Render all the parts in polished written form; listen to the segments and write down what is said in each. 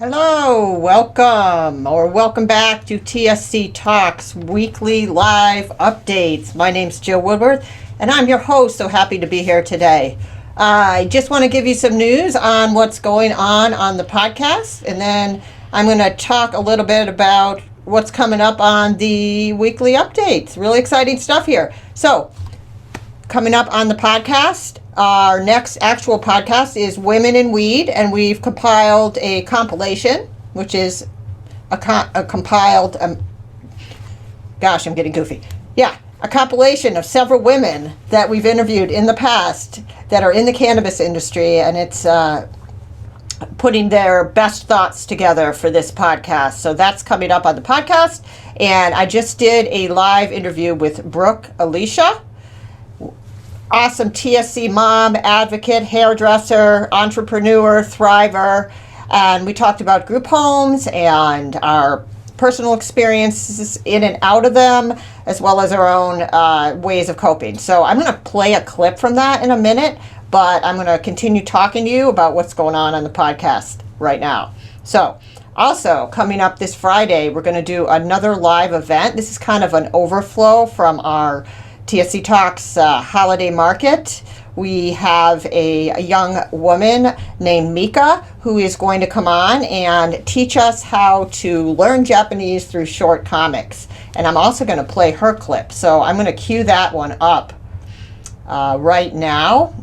Hello, welcome back to TSC Talks weekly live updates. My name's Jill Woodworth and I'm your host, so happy to be here today. I just want to give you some news on what's going on the podcast, and then I'm going to talk a little bit about what's coming up on the weekly updates. Really exciting stuff here. So, coming up on the podcast, our next actual podcast is Women in Weed, and we've compiled a compilation, which is a compiled, gosh, I'm getting goofy. Yeah, a compilation of several women that we've interviewed in the past that are in the cannabis industry, and it's putting their best thoughts together for this podcast. So that's coming up on the podcast, and I just did a live interview with Brooke Alicia. Awesome TSC mom, advocate, hairdresser, entrepreneur, thriver, and we talked about group homes and our personal experiences in and out of them, as well as our own ways of coping. So I'm going to play a clip from that in a minute, but I'm going to continue talking to you about what's going on the podcast right now. So also coming up this Friday, we're going to do another live event. This is kind of an overflow from our TSC Talks holiday market. We have a young woman named Mika who is going to come on and teach us how to learn Japanese through short comics. And I'm also going to play her clip. So I'm going to cue that one up right now,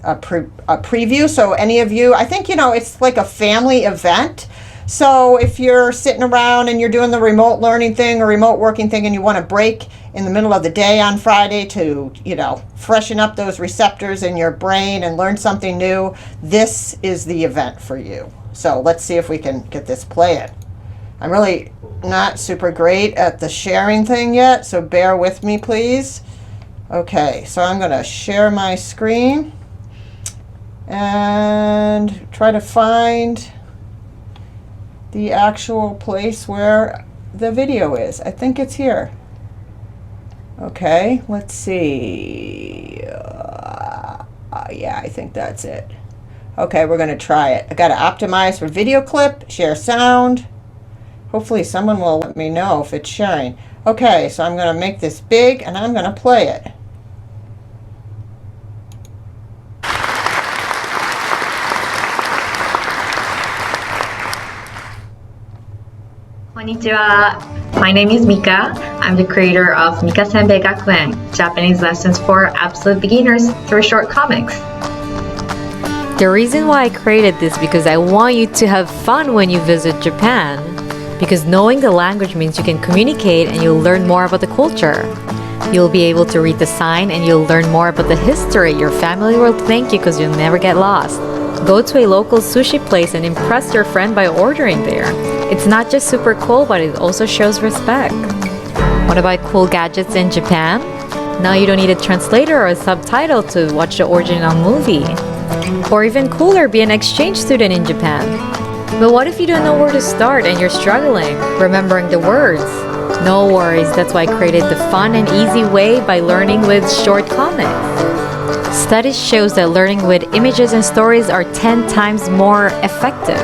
a preview. So any of you, I think, it's like a family event. So if you're sitting around and you're doing the remote learning thing or remote working thing and you want to break in the middle of the day on Friday to, freshen up those receptors in your brain and learn something new, this is the event for you. So let's see if we can get this playing. I'm really not super great at the sharing thing yet, so bear with me, please. Okay, so I'm going to share my screen and try to find the actual place where the video is. I think it's here. Okay, let's see. Yeah, I think that's it. Okay, we're going to try it. I got to optimize for video clip, share sound. Hopefully someone will let me know if it's sharing. Okay, so I'm going to make this big and I'm going to play it. Konnichiwa. My name is Mika. I'm the creator of Mika Senbei Gakuen, Japanese lessons for absolute beginners through short comics. The reason why I created this because I want you to have fun when you visit Japan. Because knowing the language means you can communicate and you'll learn more about the culture. You'll be able to read the sign and you'll learn more about the history. Your family will thank you because you'll never get lost. Go to a local sushi place and impress your friend by ordering there. It's not just super cool, but it also shows respect. What about cool gadgets in Japan? Now you don't need a translator or a subtitle to watch the original movie. Or even cooler, be an exchange student in Japan. But what if you don't know where to start and you're struggling remembering the words? No worries, that's why I created the fun and easy way by learning with short comics. Studies shows that learning with images and stories are 10 times more effective.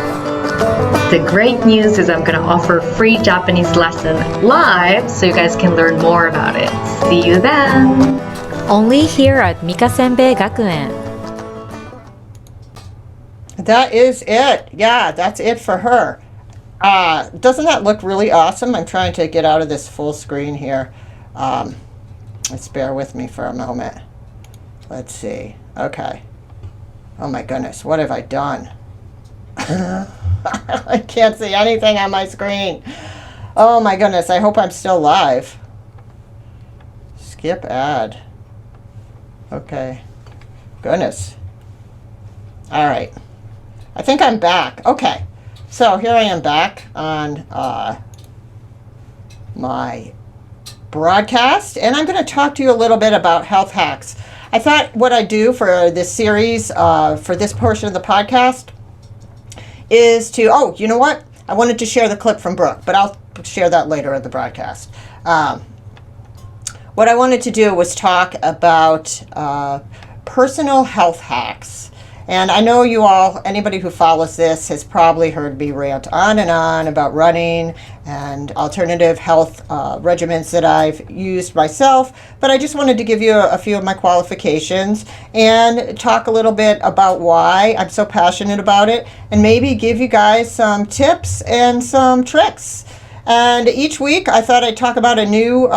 The great news is I'm going to offer a free Japanese lesson live so you guys can learn more about it. See you then! Only here at Mika Senbei Gakuen. That is it. Yeah, that's it for her. Doesn't that look really awesome? I'm trying to get out of this full screen here. Let's bear with me for a moment. Let's see. Okay. Oh my goodness, what have I done? I can't see anything on my screen. Oh my goodness, I hope I'm still live. Skip ad. Okay. Goodness. All right. I think I'm back. Okay. So here I am back on my broadcast, and I'm going to talk to you a little bit about health hacks. I thought what I do for this series, for this portion of the podcast, is to, oh, you know what? I wanted to share the clip from Brooke, but I'll share that later in the broadcast. What I wanted to do was talk about personal health hacks And I know you all, anybody who follows this has probably heard me rant on and on about running and alternative health regimens that I've used myself, but I just wanted to give you a few of my qualifications and talk a little bit about why I'm so passionate about it, and maybe give you guys some tips and some tricks. And each week I thought I'd talk about a new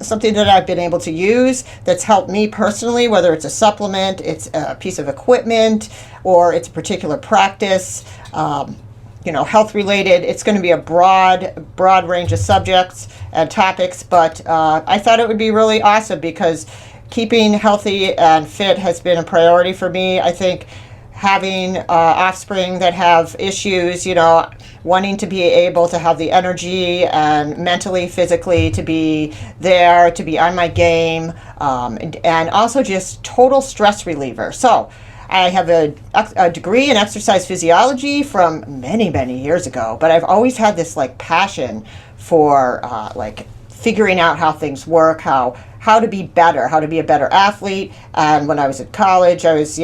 something that I've been able to use that's helped me personally, whether it's a supplement, it's a piece of equipment, or it's a particular practice, health related. It's going to be a broad range of subjects and topics, but I thought it would be really awesome because keeping healthy and fit has been a priority for me. I think having offspring that have issues, wanting to be able to have the energy and mentally, physically to be there, to be on my game, and also just total stress reliever. So I have a degree in exercise physiology from many, many years ago, but I've always had this passion for figuring out how things work, how to be better, how to be a better athlete. And when I was at college, I was,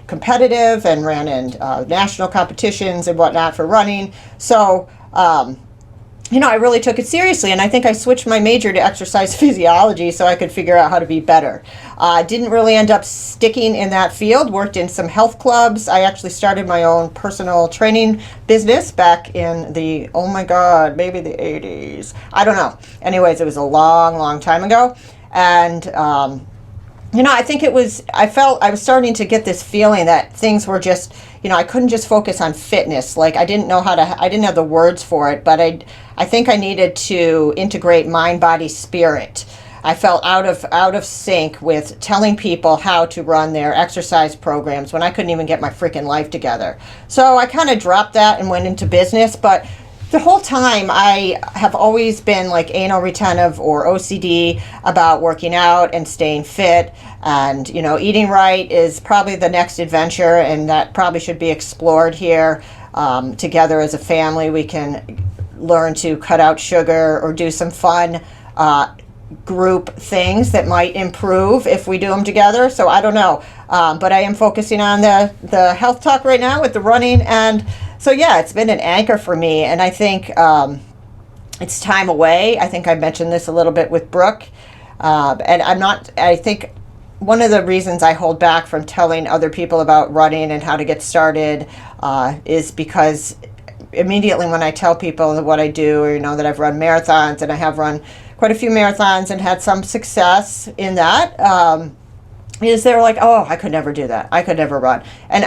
competitive and ran in national competitions and whatnot for running. So, I really took it seriously, and I think I switched my major to exercise physiology so I could figure out how to be better. Didn't really end up sticking in that field, worked in some health clubs. I actually started my own personal training business back in the, oh my God, maybe the 80s. I don't know. Anyways, it was a long time ago. And, I think I felt I was starting to get this feeling that things were just, I couldn't just focus on fitness. I didn't have the words for it, but I think I needed to integrate mind, body, spirit. I felt out of sync with telling people how to run their exercise programs when I couldn't even get my freaking life together. So I kind of dropped that and went into business, but the whole time I have always been anal retentive or OCD about working out and staying fit, and eating right is probably the next adventure, and that probably should be explored here. Together as a family, we can learn to cut out sugar or do some fun group things that might improve if we do them together. So I don't know, but I am focusing on the health talk right now with the running. And so yeah, it's been an anchor for me, and I think it's time away. I think I mentioned this a little bit with Brooke, and I think one of the reasons I hold back from telling other people about running and how to get started is because immediately when I tell people what I do, or that I've run marathons, and I have run quite a few marathons and had some success in that, is they're like, oh, I could never do that. I could never run. And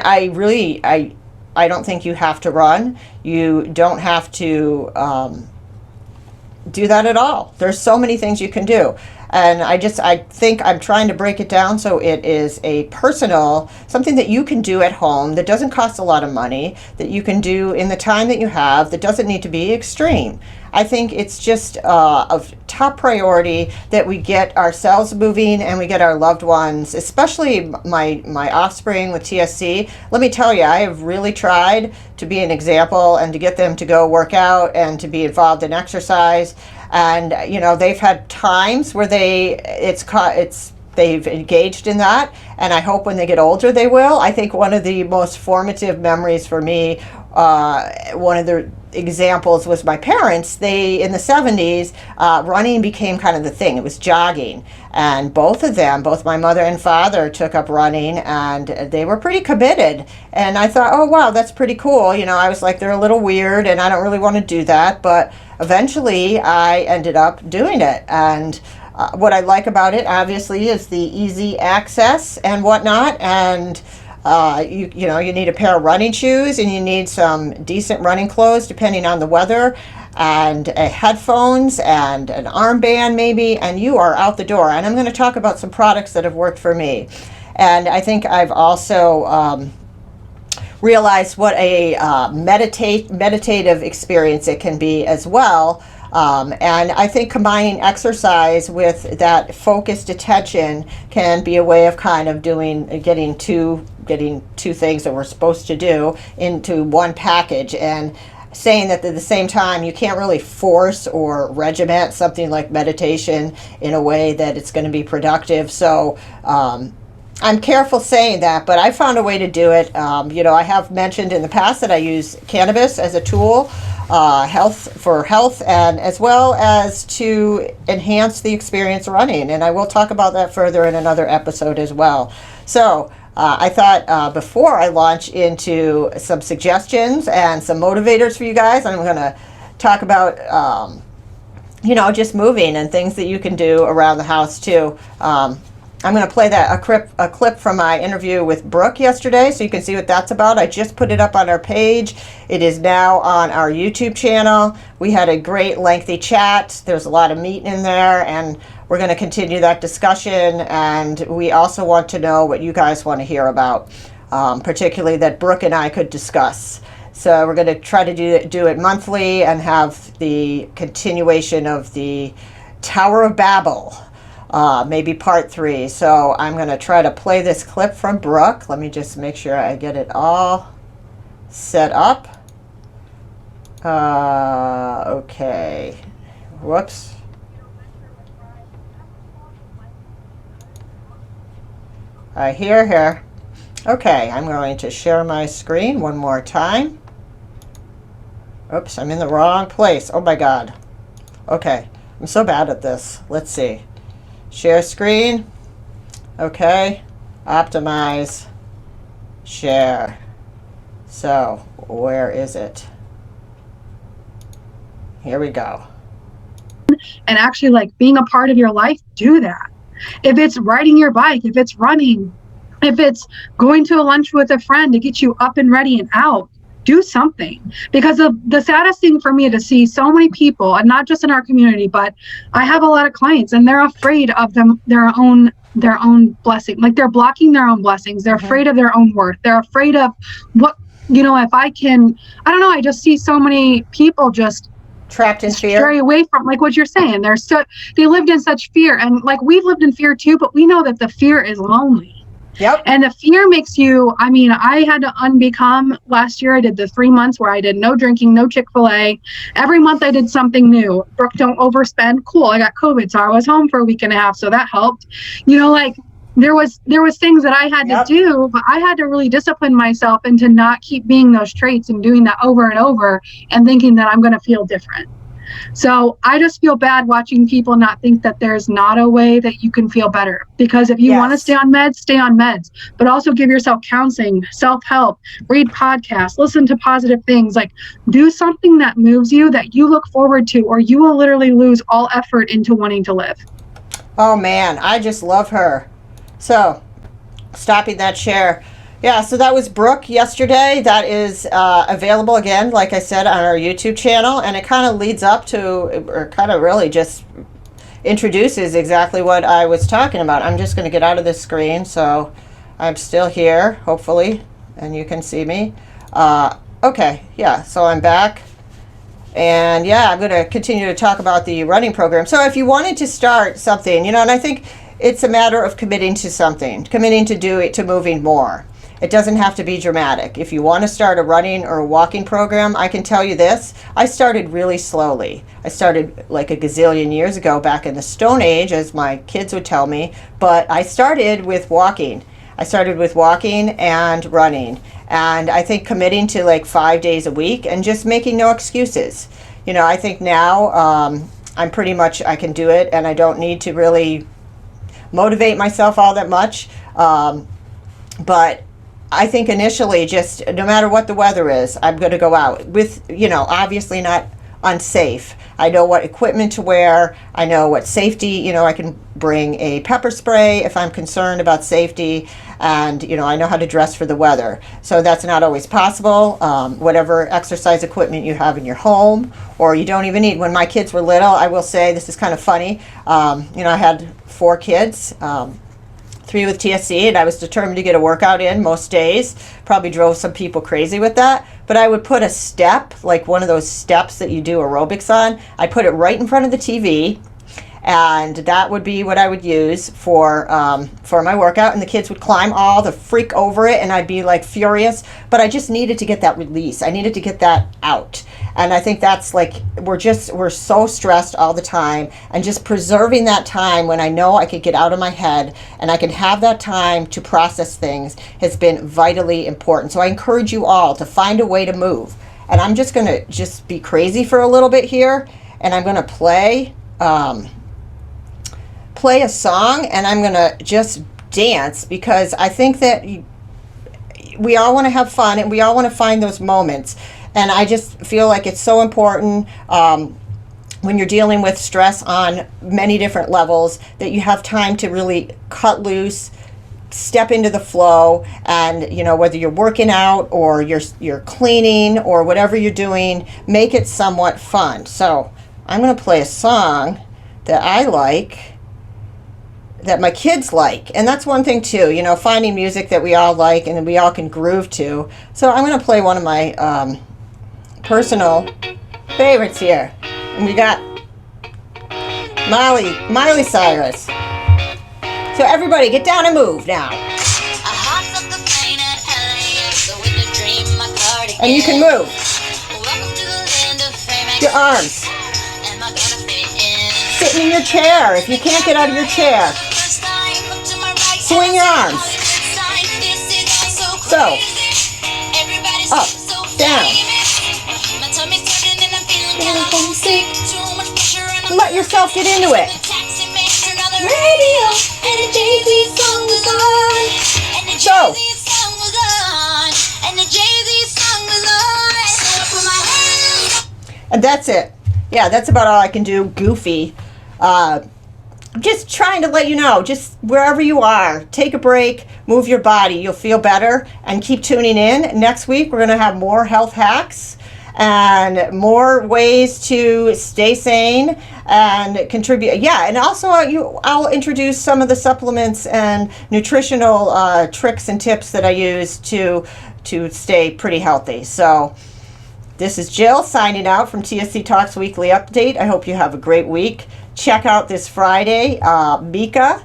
I don't think you have to run. You don't have to do that at all. There's so many things you can do. And I think I'm trying to break it down so it is a personal, something that you can do at home that doesn't cost a lot of money, that you can do in the time that you have, that doesn't need to be extreme. I think it's just of top priority that we get ourselves moving and we get our loved ones, especially my offspring with TSC. Let me tell you, I have really tried to be an example and to get them to go work out and to be involved in exercise. And they've had times where they've engaged in that, and I hope when they get older they will. I think one of the most formative memories for me, one of the examples was my parents. They, in the 70s, running became kind of the thing. It was jogging, and both my mother and father took up running, and they were pretty committed. And I thought, oh wow, that's pretty cool. I was like, they're a little weird and I don't really want to do that, but eventually I ended up doing it. And what I like about it, obviously, is the easy access and whatnot. And you need a pair of running shoes, and you need some decent running clothes depending on the weather, and headphones and an armband maybe, and you are out the door. And I'm going to talk about some products that have worked for me. And I think I've also realized what a meditative experience it can be as well. And I think combining exercise with that focused attention can be a way of kind of getting two things that we're supposed to do into one package, and saying that at the same time you can't really force or regiment something like meditation in a way that it's going to be productive. So I'm careful saying that, but I found a way to do it. I have mentioned in the past that I use cannabis as a tool, health, and as well as to enhance the experience running. And I will talk about that further in another episode as well. So I thought before I launch into some suggestions and some motivators for you guys, I'm going to talk about just moving and things that you can do around the house too. I'm going to play a clip from my interview with Brooke yesterday so you can see what that's about. I just put it up on our page. It is now on our YouTube channel. We had a great lengthy chat. There's a lot of meat in there, and we're going to continue that discussion. And we also want to know what you guys want to hear about, particularly that Brooke and I could discuss. So we're going to try to do it monthly and have the continuation of the Tower of Babel. Maybe part 3. So I'm going to try to play this clip from Brooke. Let me just make sure I get it all set up. Okay. Whoops. I hear her. Okay, I'm going to share my screen one more time. Oops, I'm in the wrong place. Oh my God. Okay, I'm so bad at this. Let's see. Share screen. Okay. Optimize. Share. So, where is it? Here we go. And actually, like, being a part of your life, do that. If it's riding your bike, if it's running, if it's going to a lunch with a friend to get you up and ready and out, do something. Because the saddest thing for me to see so many people, and not just in our community, but I have a lot of clients, and they're afraid of their own blessing. Like, they're blocking their own blessings. They're afraid of their own worth. They're afraid of what, if I don't know, I just see so many people just trapped in fear, stray away from, like what you're saying. They lived in such fear, and like, we've lived in fear too, but we know that the fear is lonely. Yep. And the fear makes you, I had to unbecome last year. I did the 3 months where I did no drinking, no Chick-fil-A. Every month I did something new. Brooke, don't overspend. Cool. I got COVID, so I was home for a week and a half, so that helped. There was things that I had to do, but I had to really discipline myself into not keep being those traits and doing that over and over and thinking that I'm going to feel different. So I just feel bad watching people not think that there's not a way that you can feel better. Because if you want to stay on meds, but also give yourself counseling, self-help, read podcasts, listen to positive things, like, do something that moves you, that you look forward to, or you will literally lose all effort into wanting to live. Oh man, I just love her. So, stopping that share. Yeah, so that was Brooke yesterday. That is available again, like I said, on our YouTube channel. And it kind of leads up to, or kind of really just introduces exactly what I was talking about. I'm just going to get out of this screen. So I'm still here, hopefully, and you can see me. Okay, yeah, so I'm back. And yeah, I'm going to continue to talk about the running program. So if you wanted to start something, and I think it's a matter of committing to something, committing to moving more. It doesn't have to be dramatic. If you want to start a running or a walking program, I can tell you this. I started really slowly. I started like a gazillion years ago, back in the Stone Age, as my kids would tell me. But I started with walking. I started with walking and running. And I think committing to like 5 days a week and just making no excuses. I think now I'm pretty much, I can do it, and I don't need to really motivate myself all that much. But I think initially, just no matter what the weather is, I'm going to go out with, obviously not unsafe. I know what equipment to wear. I know what safety, I can bring a pepper spray if I'm concerned about safety. And, I know how to dress for the weather. So that's not always possible. Whatever exercise equipment you have in your home, or you don't even need. When my kids were little, I will say, this is kind of funny. I had 4 kids. 3 with TSC, and I was determined to get a workout in most days. Probably drove some people crazy with that. But I would put a step, like one of those steps that you do aerobics on. I put it right in front of the TV, and that would be what I would use for my workout. And the kids would climb all the freak over it, and I'd be like furious. But I just needed to get that release. I needed to get that out. And I think that's like, we're so stressed all the time, and just preserving that time when I know I could get out of my head and I can have that time to process things has been vitally important. So I encourage you all to find a way to move. And I'm just going to just be crazy for a little bit here, and I'm going to play a song, and I'm going to just dance, because I think that we all want to have fun and we all want to find those moments. And I just feel like it's so important when you're dealing with stress on many different levels that you have time to really cut loose, step into the flow, and whether you're working out or you're cleaning or whatever you're doing, make it somewhat fun. So I'm going to play a song that I like, that my kids like. And that's one thing too, finding music that we all like and we all can groove to. So I'm going to play one of my personal favorites here. And we got Miley Cyrus. So everybody get down and move now. And you can move your arms. Sitting in your chair. If you can't get out of your chair, swing your arms. So, up, down. Let yourself get into it. So, and that's it. Yeah, that's about all I can do. Goofy. Just trying to let you know, just wherever you are, take a break, move your body. You'll feel better, and keep tuning in. Next week, we're going to have more health hacks and more ways to stay sane and contribute. Yeah, and also I'll introduce some of the supplements and nutritional tricks and tips that I use to stay pretty healthy. So this is Jill signing out from TSC Talks Weekly Update. I hope you have a great week. Check out this Friday, Mika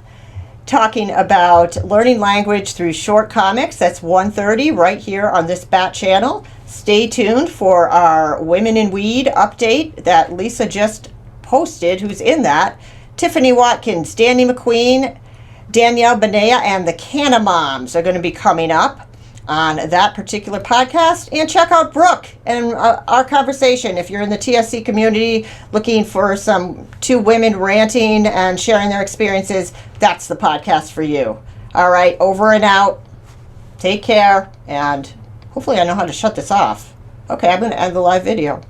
talking about learning language through short comics. That's 1:30 right here on this Bat channel. Stay tuned for our Women in Weed update that Lisa just posted, who's in that. Tiffany Watkins, Danny McQueen, Danielle Benea, and the Canna Moms are going to be coming up on that particular podcast. And check out Brooke and our conversation. If you're in the TSC community looking for some two women ranting and sharing their experiences, that's the podcast for you. All right, over and out. Take care, and hopefully I know how to shut this off. Okay, I'm going to end the live video.